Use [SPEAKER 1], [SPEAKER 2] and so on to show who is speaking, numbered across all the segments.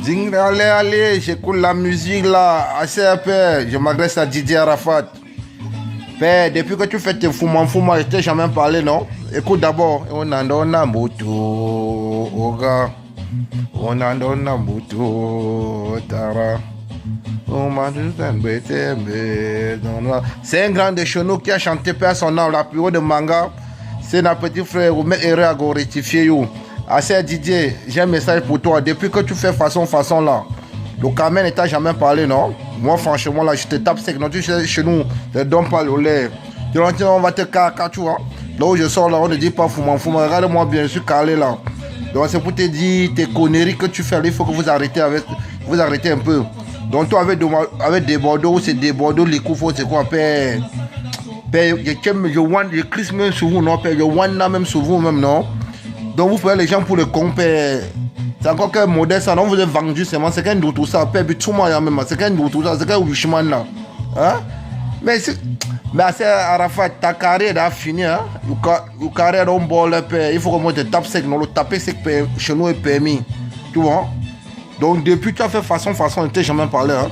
[SPEAKER 1] Ding, allez, allez, j'écoute la musique là. Assez père, je m'adresse à Didier Arafat. Père, depuis que tu fais tes fumants, je t'ai jamais parlé, non? Écoute d'abord. On en donne un bouton, oh gars. On en donne un bouton, tara. C'est un grand de chez nous qui a chanté Père son nom, la plus haut de manga. C'est notre petit frère, vous mettez erreur à go rectifier. Assez Didier, j'ai un message pour toi. Depuis que tu fais façon là, le Carmen ne t'a jamais parlé, non? Moi, franchement, là, je te tape sec. Non, tu sais, chez nous, ne donne pas le lait. Tu vois, on va te caca, tu vois. Là où je sors, là, on ne dit pas fumant. Regarde-moi bien, je suis calé là. Donc, c'est pour te dire tes conneries que tu fais. Il faut que vous arrêtez avec. Vous arrêtez un peu. Donc, toi, avec des Bordeaux, c'est des Bordeaux, les coups, c'est quoi, père? Père, je crie même sur vous, non, père? Je wana même sur vous, même, non? Donc, vous prenez les gens pour le con, père. C'est encore qu'un modèle, ça, non, vous êtes vendu seulement. C'est qu'un tout ça, père, puis tout le monde, même. C'est qu'un tout ça, c'est qu'un Wishman, là. Hein? Mais c'est Arafat, ta carrière a fini, hein? Ta carrière est bon, père. Il faut que moi te tape sec, non? Le taper sec, père, chez nous est permis. Tu vois? Donc, depuis que tu as fait façon, on ne t'a jamais parlé, hein?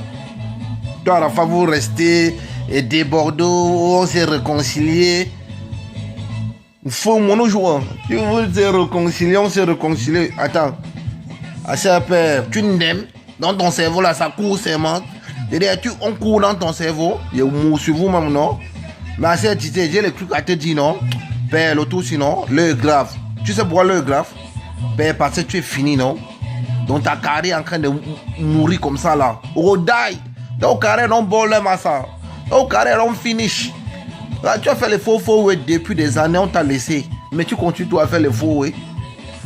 [SPEAKER 1] Toi, Arafat, vous restez et des Bordeaux, on s'est réconcilié. Il faut mon joueur. Tu veux se réconcilier, on s'est réconcilié. Attends. Assez père, tu n'aimes dans ton cerveau là, ça court seulement. C'est-à-dire, on court dans ton cerveau. Il y a un sur vous-même, non? Mais assez, tu sais, j'ai le truc à te dire, non? Père, le tout, sinon, l'œil grave. Tu sais pourquoi l'œil grave? Père, parce que tu es fini, non? Donc ta carrière est en train de mourir comme ça là. Oh, die! Donc, carrière, non, bon, là, ça. Donc, carrière, non, finish. Là, tu as fait les faux ouais, depuis des années, on t'a laissé. Mais tu continues toi à faire les faux ouais.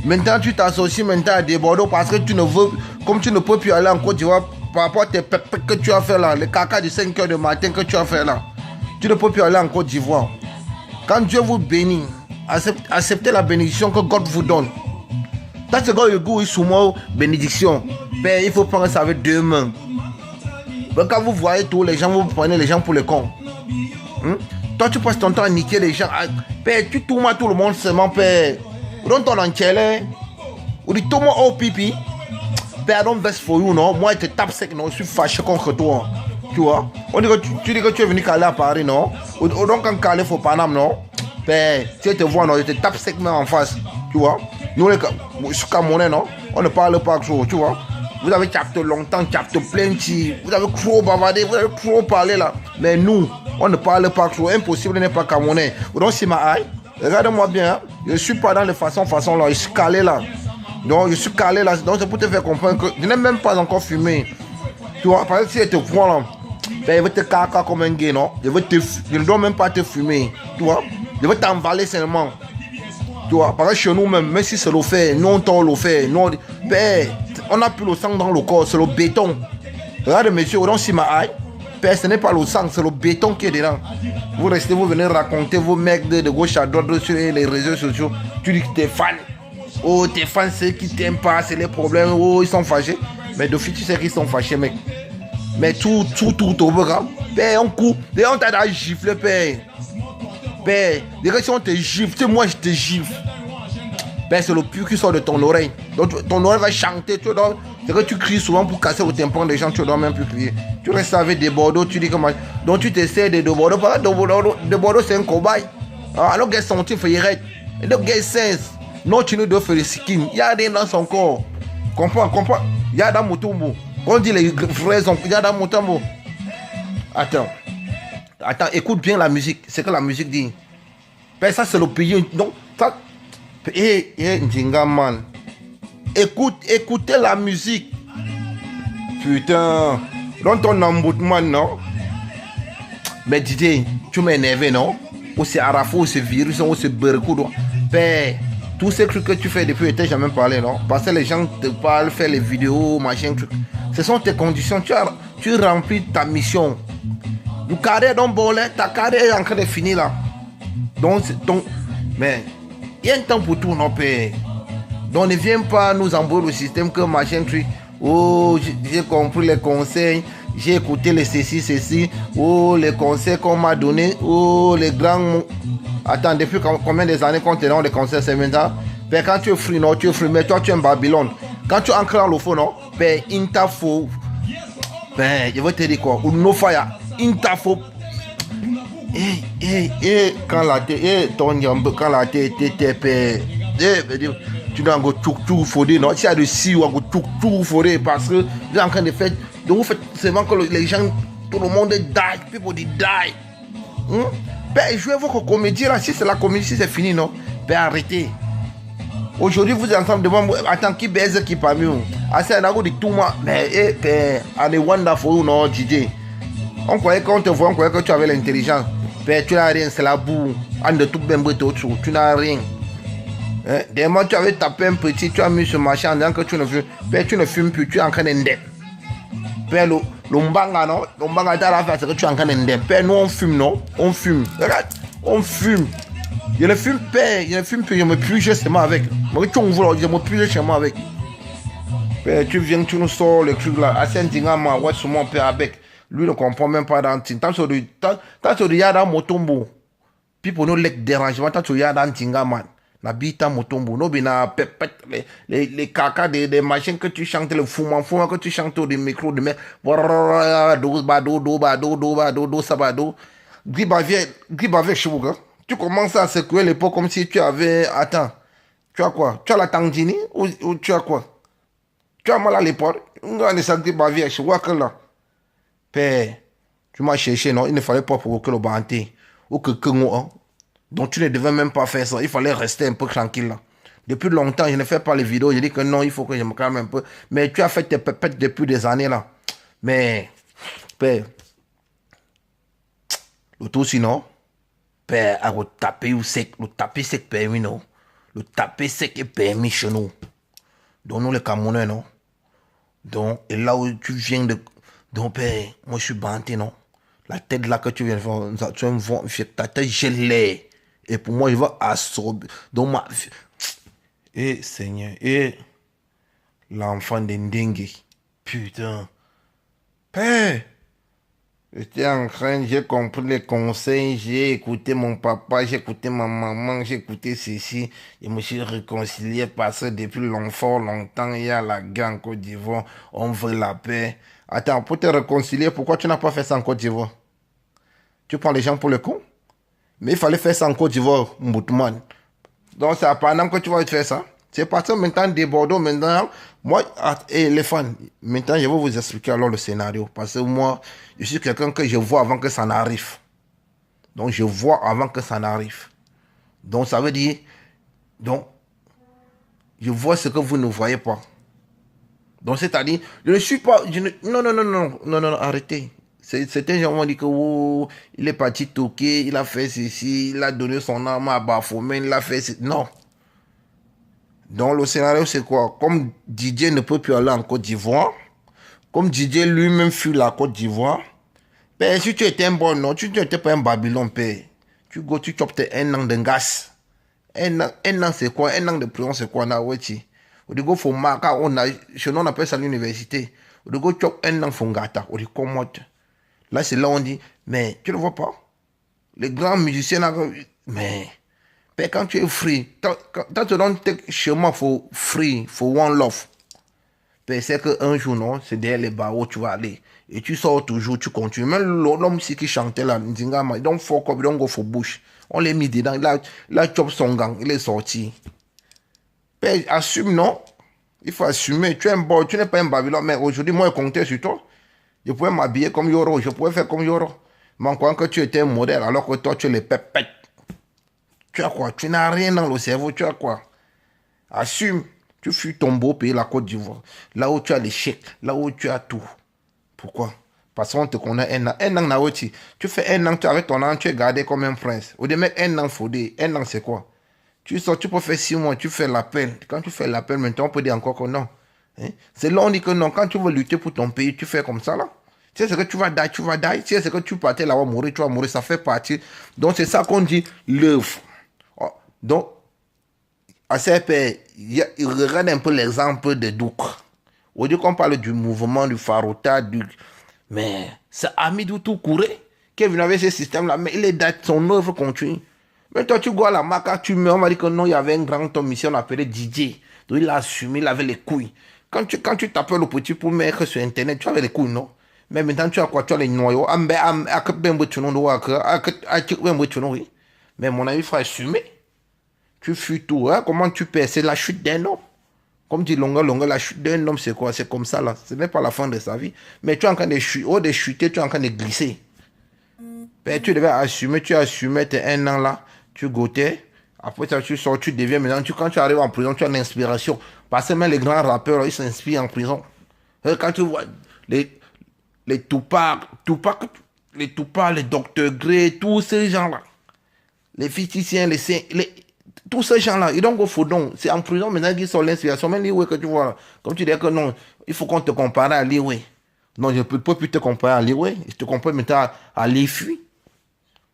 [SPEAKER 1] Maintenant, tu t'associes maintenant à des Bordeaux parce que tu ne veux, comme tu ne peux plus aller en Côte d'Ivoire par rapport à tes pépés que tu as fait là, les caca de 5 h du matin que tu as fait là. Tu ne peux plus aller en Côte d'Ivoire. Quand Dieu vous bénit, acceptez la bénédiction que God vous donne. That's the God you go sous moi, bénédiction. Père, il faut prendre ça avec deux mains. Mais quand vous voyez tous les gens, vous prenez les gens pour les cons. Toi, tu passes ton temps à niquer les gens. Père, tu tournes tout le monde seulement, père. Don't ton enchele. Ou dit tout le monde au pipi. Père, don't best for you, non? Moi, je te tape sec, non? Je suis fâché contre toi. Tu vois? On dit que tu dis que tu es venu caler à Paris, non? Ou donc quand caler faut Paname, non? Père, si je te vois, non? Je te tape sec même en face. Tu vois? Nous, les Camerounais, non? On ne parle pas trop, tu vois? Vous avez capté longtemps, capté plein de... Vous avez trop bavardé, vous avez trop parlé là. Mais nous, on ne parle pas trop. Impossible, n'est pas Camerounais. Donc, c'est ma aïe. Regarde-moi bien. Hein? Je ne suis pas dans les façons là. Je suis calé là. Donc, je suis calé là. Donc, c'est pour te faire comprendre que je n'ai même pas encore fumé. Tu vois, parce que si je te prends là, ben, je vais te caca comme un gay, non? Je ne dois même pas te fumer. Tu vois? Je vais t'envaler seulement. Tu vois, parce que chez nous même si c'est le fait, nous on t'en le fait. Ben, on n'a plus le sang dans le corps, c'est le béton. Regarde, monsieur, on s'y m'a aïe. Père, ce n'est pas le sang, c'est le béton qui est dedans. Vous restez, vous venez raconter vos mecs de gauche à droite sur les réseaux sociaux. Tu dis que t'es fan. Oh, tes fans, ceux qui t'aiment pas, c'est les problèmes. Oh, ils sont fâchés. Mais de fait, tu sais qu'ils sont fâchés, mec. Mais tout au programme. Père, on coupe. D'ailleurs, on t'a giflé, père. Père, déjà si on te gifle, tu sais, moi je te gifle. Père, c'est le pur qui sort de ton oreille. Donc ton oreille va chanter. C'est que tu cries souvent pour casser le tympan des gens, tu ne dois même plus crier. Tu restes avec des Bordeaux, tu dis comment. Donc tu t'essaies de Bordeaux. Parce que de Bordeaux, c'est un cobaye. Alors qu'elle sentit fait et donc qu'elle sens. Non, tu ne dois faire le skin. Il y a rien dans son corps. Comprends. Il y a dans mon tombeau. On dit les fraises, il y a dans mon tombeau. Attends, écoute bien la musique. C'est que la musique dit. Ben, ça, c'est le pays. Donc, ça. Ndinga man. Écoutez la musique. Putain. Dans ton emboutement, non? Mais Didier, tu m'as énervé, non? Ou c'est Arafo, ou c'est virus, ou c'est Berkou. Ben, tous ces trucs que tu fais depuis, je t'ai jamais parlé, non? Parce que les gens te parlent, faire les vidéos, machin, truc. Ce sont tes conditions. Tu remplis ta mission. Le carré d'un bolet, ta carrière est en train de finir là. Donc, mais il y a un temps pour tout, non, père. Donc, ne viens pas nous embrouiller le système que machin truc. Oh, j'ai compris les conseils. J'ai écouté les ceci. Oh, les conseils qu'on m'a donné. Oh, les grands. Attends, depuis combien des années qu'on te donne les conseils, c'est maintenant? Mais quand tu es free, non, tu es free. Mais toi, tu es en Babylone. Quand tu entres dans le fond, non, ben, il t'a faut. Ben, je vais te dire quoi. Ou no fire. Il t'a faut. Quand la tête, quand la tête était tu dois go tout faudé, non? S'il y a de si ou tout faudé parce que il est en train de faire. Donc, vous faites seulement que les gens, tout le monde die, people die. Ben, jouez votre comédie là. Si c'est la comédie, si c'est fini, non? Ben, arrêtez. Aujourd'hui, vous êtes ensemble devant moi. Attends, qui baise qui parmi vous? Assez un de tout moi. Mais, allez, wonderful, non, DJ. On croyait qu'on te voit, on croyait que tu avais l'intelligence. Ben, tu n'as rien, c'est la boue. En de tout bien brûlé autour. Tu n'as rien. Des mois, tu avais tapé un petit, tu as mis ce machin en disant que tu ne fumes. Ben, tu ne fumes plus, tu es en train d'indemne. Ben, le mbanga, non? Le mbanga, tu as la face, c'est que tu es en train d'indemne. Ben, nous, on fume, non? On fume. Regarde, on fume. Je ne fume pas, je me pige seulement avec. Moi, tu vois, je me pige seulement avec. Ben, tu viens, tu nous sors le truc là. À Saint-Dingama, ouais, sur mon père avec. Lui ne comprend même pas dans Ting. Tant que tu y a dans Motombo, puis pour nous, les dérangements, tant que tu y a dans Tingaman, la bite à Motombo, nous, bina pépette, les caca des machines que tu chantes, le fumant que tu chantes au micro de mer, do, sabado, gribavie, chouga. Tu commences à secouer l'épaule comme si tu avais. Attends, tu as quoi? Tu as la tangini ou tu as quoi? Tu as mal à l'épaule? On a des gribavie, chouga que là. Père, tu m'as cherché, non? Il ne fallait pas provoquer le banté. Ou que hein? Donc tu ne devais même pas faire ça. Il fallait rester un peu tranquille là. Depuis longtemps, je ne fais pas les vidéos. Je dis que non, il faut que je me calme un peu. Mais tu as fait tes pépettes depuis des années là. Mais, père, le tout sinon, père, à le taper ou sec. Le taper sec permis, non? Le taper sec est permis chez nous. Donc nous les Camerounais, non? Donc, et là où tu viens de. Donc, père, moi je suis banté, non? La tête là que tu viens de faire, tu vas me voir, ta tête gelée. Et pour moi, je vais absorber. Donc, ma. Eh, Seigneur, l'enfant de Ndengue. Putain. Père, j'étais en train, j'ai compris les conseils, j'ai écouté mon papa, j'ai écouté ma maman, j'ai écouté ceci. Je me suis réconcilié parce que depuis longtemps, il y a la guerre en Côte d'Ivoire, on veut la paix. Attends, pour te réconcilier, pourquoi tu n'as pas fait ça en Côte d'Ivoire? Tu prends les gens pour le con? Mais il fallait faire ça en Côte d'Ivoire, Mboutman. Donc c'est à Paname que tu vas faire ça. C'est parce que maintenant, des Bordeaux, maintenant, moi, et les fans, maintenant, je vais vous expliquer alors le scénario. Parce que moi, je suis quelqu'un que je vois avant que ça n'arrive. Donc, je vois avant que ça n'arrive. Donc, ça veut dire, donc, je vois ce que vous ne voyez pas. Donc, c'est-à-dire, je ne suis pas, non, arrêtez. Certains gens m'ont dit que oh, il est parti toquer, il a fait ceci, il a donné son arme à Baphomet, il a fait ceci. Non. Donc le scénario c'est quoi? Comme Didier ne peut plus aller en Côte d'Ivoire, comme Didier lui-même fuit la Côte d'Ivoire, ben, si tu étais un bon non, tu n'étais pas un Babylone, père. Tu chopes un an de gaz. Un an c'est quoi? Un an de prison c'est quoi? Au début, faut marquer, chez nous on appelle ça l'université. Au début, tu chopes un an fongata, au début, comment? Là, c'est là où on dit, mais tu ne vois pas? Les grands musiciens, là, mais quand tu es free, quand tu donnes tes chemins, il faut free, il faut one love. C'est qu'un jour, non, c'est derrière les barreaux, tu vas aller. Et tu sors toujours, tu continues. Même l'homme qui chantait là, il don't fuck up, il don't go for bush. On l'a mis dedans, il a chop son gang, il est sorti. Assume, non? Il faut assumer. Tu es un bon, tu n'es pas un Babylone, mais aujourd'hui, moi, je comptais sur toi. Je pouvais m'habiller comme Yoro, je pouvais faire comme Yoro. Mais en croyant que tu étais un modèle, alors que toi, tu es le pépette. Tu as quoi? Tu n'as rien dans le cerveau, tu as quoi? Assume. Tu fuis ton beau pays, la Côte d'Ivoire. Là où tu as les chèques, là où tu as tout. Pourquoi? Parce qu'on te connaît un an. Un an, Naoti. Tu fais un an, tu avec ton an, tu es gardé comme un prince. Au début, un an, faut dire. Un an, c'est quoi? Tu sors, tu peux faire 6 mois, tu fais l'appel. Quand tu fais l'appel, maintenant, on peut dire encore que non. Hein? C'est là on dit que non. Quand tu veux lutter pour ton pays, tu fais comme ça, là. Tu sais ce que tu vas die, tu vas die. Tu sais ce que tu partais là-bas mourir, tu vas mourir. Ça fait partie. Donc, c'est ça qu'on dit l'œuvre. Donc, à CP, il regarde un peu l'exemple de Douk. Au lieu qu'on parle du mouvement, du Farota, mais c'est Amidou Toukouré qui est venu avec ce système-là. Mais il est date, son œuvre continue. Mais toi, tu vois la marque, tu mets, on m'a dit que non, il y avait un grand homme ici, on l'appelait DJ. Donc, il a assumé, il avait les couilles. Quand tu t'appelles le petit pour mettre sur Internet, tu avais les couilles, non? Mais maintenant, tu as quoi? Tu as les noyaux. Mais mon ami, il faut assumer. Tu fuis tout. Hein? Comment tu perds? C'est la chute d'un homme. Comme dit Longa, la chute d'un homme, c'est quoi? C'est comme ça, là. Ce n'est pas la fin de sa vie. Mais tu es en train de chuter, de chuter, tu es en train de glisser. Ben, tu devais assumer, tu assumais, tu es un an là, tu goûtais. Après ça, tu sors, tu deviens maintenant. Quand tu arrives en prison, tu as l'inspiration. Parce que même les grands rappeurs, ils s'inspirent en prison. Quand tu vois les Tupac, les Dr. Dre, tous ces gens-là, les physiciens, tous ces gens-là, ils don't go for don. C'est en prison maintenant qu'ils sont l'inspiration. Même Liwe que tu vois, comme tu dis que non, il faut qu'on te compare à Liwe. Non, je ne peux plus te comparer à Liwe. Je te compare maintenant à Lifu.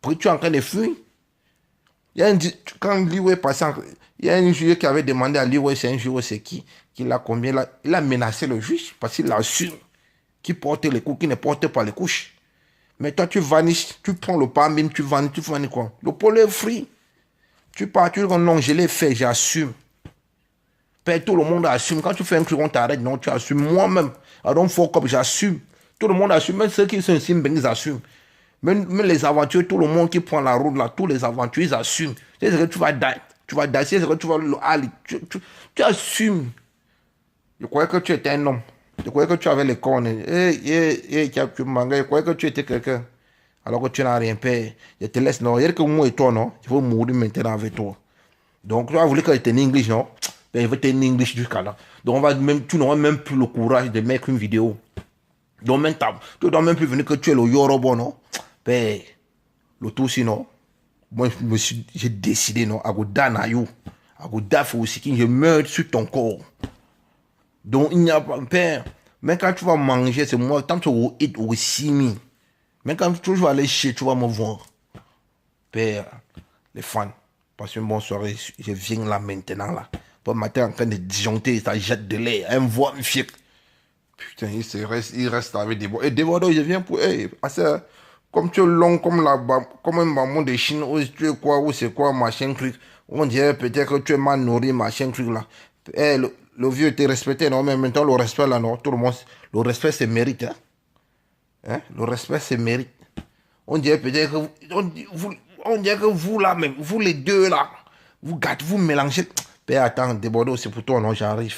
[SPEAKER 1] Puis tu es en train de fuir. Quand Liwe passait, il y a un juge qui avait demandé à Liwe, c'est un juge, c'est qui a combien là. Il a menacé le juge parce qu'il assume qui porte les coups, qui ne porte pas les couches. Mais toi, tu vaniches, tu prends le pas même, tu vaniches quoi. Le pôle est free. Tu pars, tu dis non, je l'ai fait, j'assume. Tout le monde assume. Quand tu fais un truc, on t'arrête, non, tu assumes. Moi-même, I don't fuck up, j'assume. Tout le monde assume, même ceux qui sont ici, ils assument. Même les aventuriers, tout le monde qui prend la route là, tous les aventuriers, ils assument. C'est ce que tu vas dire. Tu vas dire, c'est ce que tu vas aller. Tu assumes. Je croyais que tu étais un homme. Je croyais que tu avais les cornes. Je croyais que tu étais quelqu'un. Alors que tu n'as rien fait. Je te laisse, non. Il y a que moi et toi, non. Il faut mourir maintenant avec toi. Donc, tu as voulu que j'étais en English, non. Ben, il va être en English jusqu'à là. Donc, tu n'auras même plus le courage de mettre une vidéo. Donc, même, tu ne dois même plus venir que tu es le Yoruba, non. Ben, le tout sinon, moi j'ai décidé non, à go dana you, à go daf aussi qui je meurs sur ton corps. Donc il n'y a pas père. Mais quand tu vas manger, c'est moi tant que tu vas eat aussi mi. Mais quand tu vas aller chez, tu vas me voir. Père, les fans, passez une bonne soirée, je viens là maintenant là. Pour matin en train de disjoncter, ça jette de l'air, un voix fier. Putain, il reste avec des bois. Et des bois, je viens pour. Comme tu es long, comme un maman de Chine, ou tu es quoi, ou c'est quoi, machin truc. On dirait peut-être que tu es mal nourri, machin truc là. Le vieux te respecté, non, mais maintenant le respect là, non, tout le monde, le respect c'est mérite. Hein? Le respect c'est mérite. On dirait peut-être que on dirait que vous là même, vous les deux là, vous gâtez, vous mélangez. Attends, Débordé, c'est pour toi, non, j'arrive.